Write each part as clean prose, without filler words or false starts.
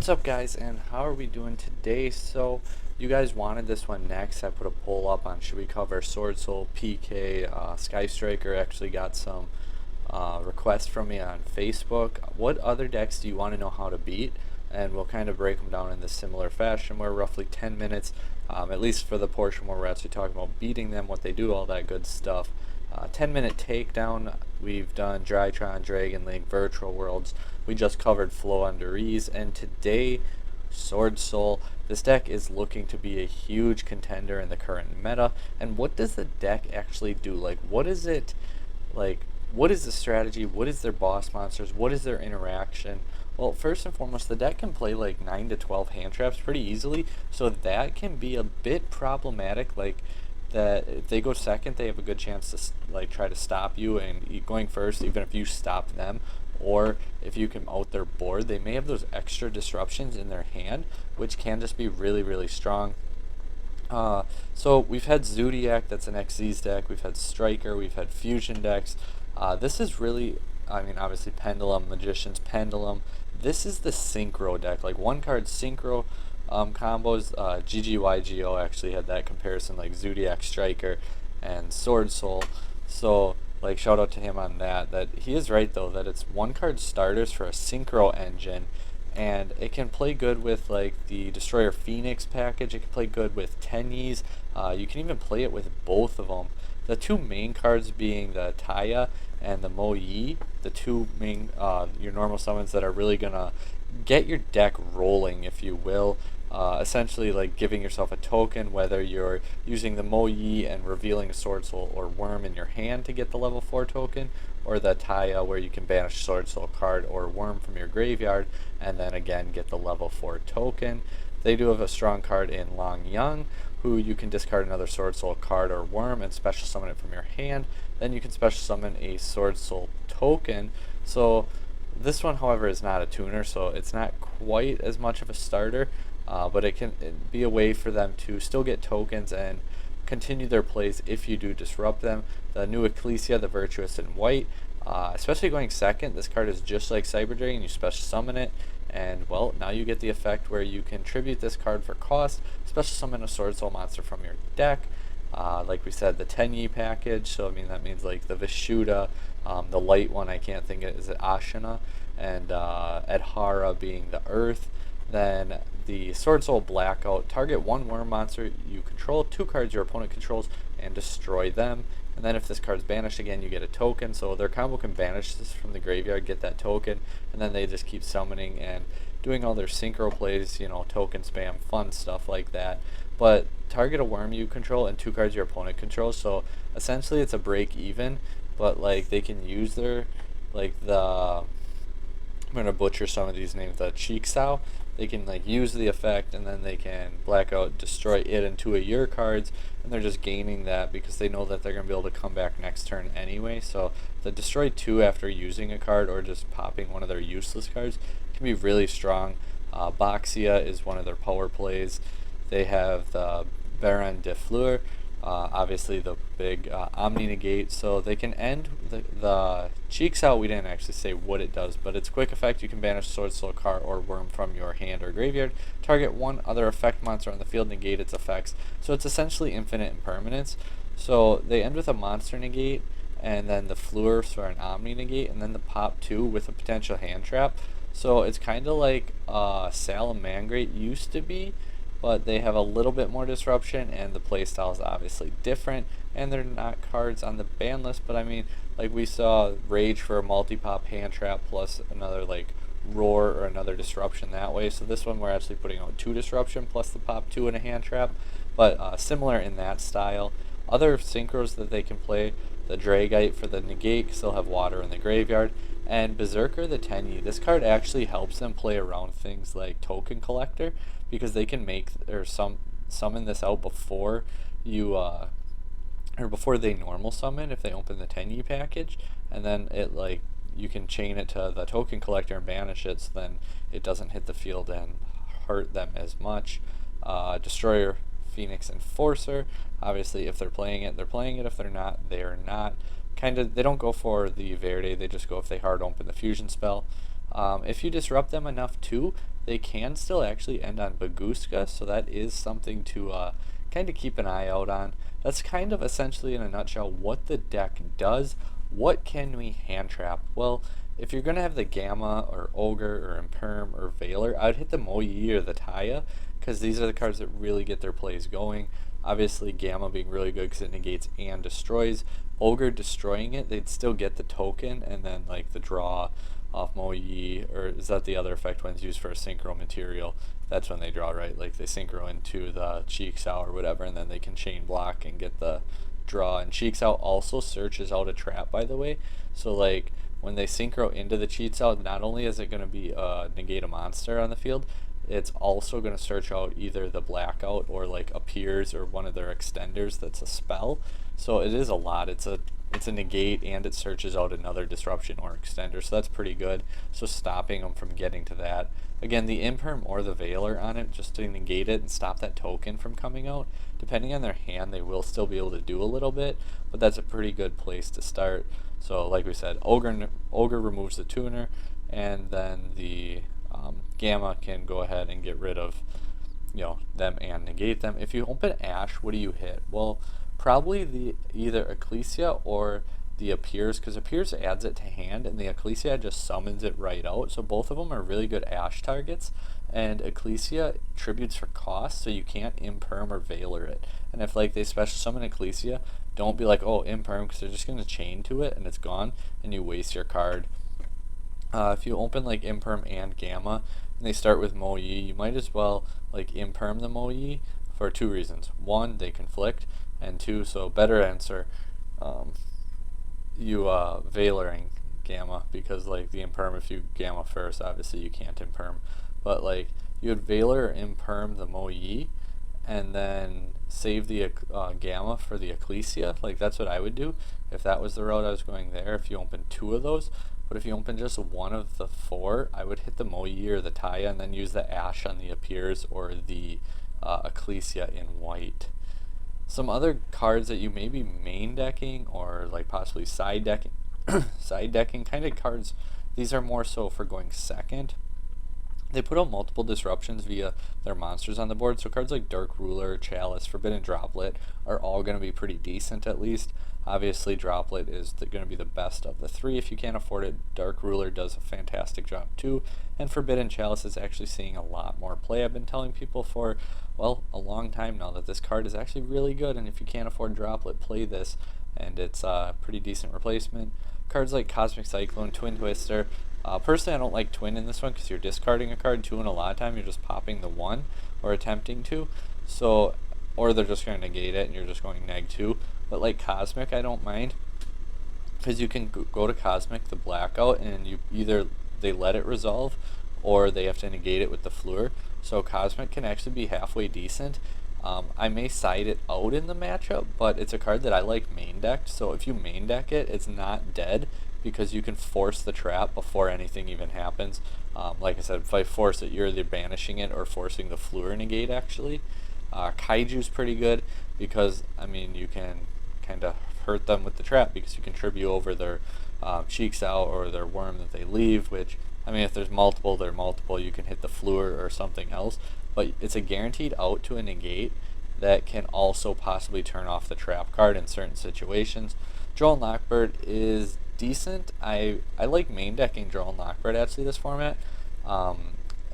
What's up, guys, and how are we doing today? So you guys wanted this one next. I put a poll up on should we cover SWORDSOUL, PK, Sky Striker. Actually got some requests from me on Facebook. What other decks do you want to know how to beat? And we'll kind of break them down in this similar fashion. We're roughly 10 minutes, at least for the portion where we're actually talking about beating them, what they do, all that good stuff. 10-minute takedown. We've done Drytron, Dragon Link, Virtual Worlds. We just covered Flow Under Ease, and today, SWORDSOUL. This deck is looking to be a huge contender in the current meta. And what does the deck actually do? Like, what is it? Like, what is the strategy? What is their boss monsters? What is their interaction? Well, first and foremost, the deck can play like 9 to 12 hand traps pretty easily, so that can be a bit problematic. Like, that if they go second, they have a good chance to like try to stop you, and going first, even if you stop them, or if you can out their board, they may have those extra disruptions in their hand, which can just be really, really strong. So we've had Zodiac, that's an XZ's deck. We've had Striker, we've had Fusion decks. This is really, I mean, obviously Pendulum, Magician's Pendulum. This is the Synchro deck, like one card Synchro combos. Yugioh actually had that comparison, like Zodiac, Striker, and SWORDSOUL. So like shout out to him on that. That he is right though, that it's one card starters for a Synchro engine, and it can play good with like the Destroyer Phoenix package. It can play good with Tenyis. You can even play it with both of them. The two main cards being the Taya and the Mo Yi, the two main your normal summons that are really gonna get your deck rolling, if you will. Essentially like giving yourself a token, whether you're using the Mo Yi and revealing a SWORDSOUL or Worm in your hand to get the level 4 token, or the Taya where you can banish SWORDSOUL card or Worm from your graveyard and then again get the level 4 token. They do have a strong card in Long Young, who you can discard another SWORDSOUL card or Worm and special summon it from your hand. Then you can special summon a SWORDSOUL token. So this one, however, is not a tuner, so it's not quite as much of a starter, but it can be a way for them to still get tokens and continue their plays if you do disrupt them. The new Ecclesia, the Virtuous in white, especially going second, this card is just like Cyber Dragon. You special summon it, and well, now you get the effect where you can tribute this card for cost, special summon a SWORDSOUL monster from your deck. Like we said, the Tenyi package, so I mean that means like the Vishuda, the light one, I can't think of, is it Ashina, and Adhara being the earth. Then the SWORDSOUL Blackout, target one worm monster you control, two cards your opponent controls, and destroy them. And then if this card's banished again, you get a token. So their combo can banish this from the graveyard, get that token, and then they just keep summoning and doing all their synchro plays, you know, token spam, fun stuff like that. But target a worm you control and two cards your opponent controls. So essentially it's a break even, but like they can use their, like I'm gonna butcher some of these names, the Cheeksao. They can like use the effect and then they can blackout, destroy it and two of your cards, and they're just gaining that because they know that they're gonna be able to come back next turn anyway. So the destroy two after using a card or just popping one of their useless cards can be really strong. Boxia is one of their power plays. They have the Baron de Fleur, obviously the big Omni Negate, so they can end the Cheeks Out. We didn't actually say what it does, but it's quick effect. You can banish SWORDSOUL card or Worm from your hand or graveyard, target one other effect monster on the field, negate its effects. So it's essentially infinite impermanence. So they end with a monster negate, and then the Fleur for an Omni Negate, and then the pop 2 with a potential hand trap. So it's kind of like Salamangreat used to be, but they have a little bit more disruption, and the playstyle is obviously different, and they're not cards on the ban list. But I mean, like we saw Rage for a multi-pop hand trap plus another like Roar or another disruption that way. So this one we're actually putting out 2 disruption plus the pop 2 and a hand trap, but similar in that style. Other synchros that they can play, the Dragite for the negate, because they'll have water in the graveyard, and Berserker the Tenyi. This card actually helps them play around things like Token Collector, because they can make or summon this out before you or before they normal summon if they open the Tenyi package, and then it like you can chain it to the Token Collector and banish it, so then it doesn't hit the field and hurt them as much. Destroyer Phoenix Enforcer, obviously if they're playing it, they're playing it. If they're not, they're not. Kind of, they don't go for the Verde, they just go if they hard open the fusion spell. If you disrupt them enough too, They can still actually end on Baguska, so that is something to kind of keep an eye out on. That's kind of essentially in a nutshell what the deck does. What can we hand trap? Well, if you're going to have the Gamma or Ogre or Imperm or Veiler, I would hit the Moyi or the Taya, because these are the cards that really get their plays going. Obviously, Gamma being really good because it negates and destroys. Ogre destroying it, they'd still get the token, and then like the draw off Moyi, or is that the other effect when it's used for a synchro material? That's when they draw, right? Like they synchro into the yugioh or whatever, and then they can chain block and get the draw. And yugioh also searches out a trap, by the way. So like when they synchro into the yugioh, not only is it going to be negate a monster on the field, it's also going to search out either the blackout or like appears or one of their extenders that's a spell. So it is a lot. It's a negate, and it searches out another disruption or extender, so that's pretty good. So stopping them from getting to that. Again, the Imperm or the Veiler on it, just to negate it and stop that token from coming out. Depending on their hand, they will still be able to do a little bit, but that's a pretty good place to start. So like we said, Ogre removes the tuner, and then the Gamma can go ahead and get rid of them and negate them. If you open Ash, what do you hit? Well, probably the either Ecclesia or the Appears, because Appears adds it to hand and the Ecclesia just summons it right out. So both of them are really good Ash targets, and Ecclesia tributes for cost, so you can't Imperm or Veiler it. And if like they special summon Ecclesia, don't be like, oh, Imperm, because they're just going to chain to it and it's gone and you waste your card. If you open like Imperm and Gamma and they start with Moyi, you might as well like Imperm the Moyi for two reasons. One, they conflict, and two, so better answer, you Veilering Gamma, because like the Imperm, if you Gamma first, obviously you can't Imperm, but like you would Veiler or Imperm the Moyi and then save the Gamma for the Ecclesia. Like that's what I would do if that was the route I was going there, if you open two of those. But if you open just one of the four, I would hit the Moyi or the Taya and then use the Ash on the Appears or the Ecclesia in white. Some other cards that you may be main decking or like possibly side decking, side decking kind of cards, these are more so for going second. They put out multiple disruptions via their monsters on the board, so cards like Dark Ruler, Chalice, Forbidden Droplet are all going to be pretty decent at least. Obviously, Droplet is going to be the best of the three. If you can't afford it, Dark Ruler does a fantastic job too, and Forbidden Chalice is actually seeing a lot more play. I've been telling people for, well, a long time now that this card is actually really good, and if you can't afford Droplet, play this, and it's a pretty decent replacement. Cards like Cosmic Cyclone, Twin Twister. Personally, I don't like Twin in this one because you're discarding a card too, and a lot of time you're just popping the one or attempting to. So, or they're just going to negate it and you're just going neg 2. But like Cosmic, I don't mind because you can go to Cosmic, the blackout, and you either they let it resolve or they have to negate it with the Fleur. So Cosmic can actually be halfway decent. I may side it out in the matchup, but it's a card that I like main decked. So if you main deck it, it's not dead because you can force the trap before anything even happens. Like I said, if I force it, you're either banishing it or forcing the Fleur negate actually. Kaiju's pretty good because, I mean, you can kind of hurt them with the trap because you can tribute over their cheeks out or their worm that they leave, which, I mean, if there's multiple, they're multiple. You can hit the Fleur or something else, but it's a guaranteed out to a negate that can also possibly turn off the trap card in certain situations. Droll and Lockbird is decent. I like main decking Droll and Lockbird actually this format.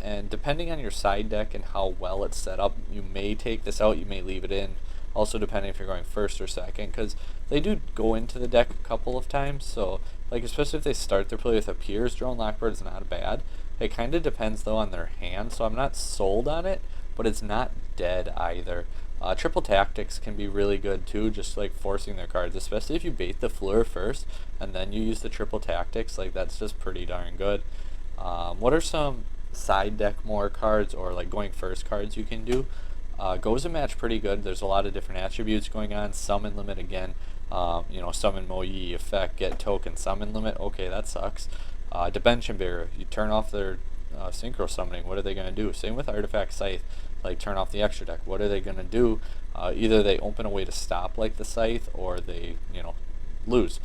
And depending on your side deck and how well it's set up, you may take this out, you may leave it in. Also depending if you're going first or second, because they do go into the deck a couple of times. So, like, especially if they start their play with Appears, Droll and Lockbird is not bad. It kind of depends though on their hand, so I'm not sold on it, but it's not dead either. Triple Tactics can be really good too, just like forcing their cards, especially if you bait the Fleur first and then you use the Triple Tactics. Like, that's just pretty darn good. What are some side deck more cards or like going first cards you can do? Goes a match pretty good. There's a lot of different attributes going on. Summon limit again. Summon Moyi effect, get token, summon limit. Okay, that sucks. Dimension Barrier. You turn off their synchro summoning. What are they going to do? Same with Artifact Scythe. Like, turn off the extra deck. What are they going to do? Either they open a way to stop like the Scythe, or they lose.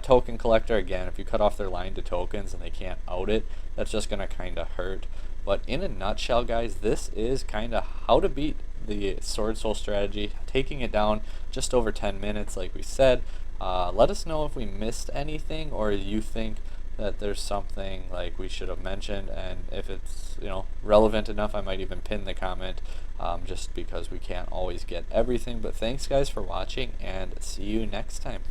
Token Collector, again, if you cut off their line to tokens and they can't out it, that's just going to kind of hurt. But in a nutshell, guys, this is kind of how to beat the Sword Soul strategy, taking it down just over 10 minutes like we said. Let us know if we missed anything, or you think that there's something like we should have mentioned, and if it's relevant enough, I might even pin the comment, just because we can't always get everything. But thanks guys for watching, and see you next time.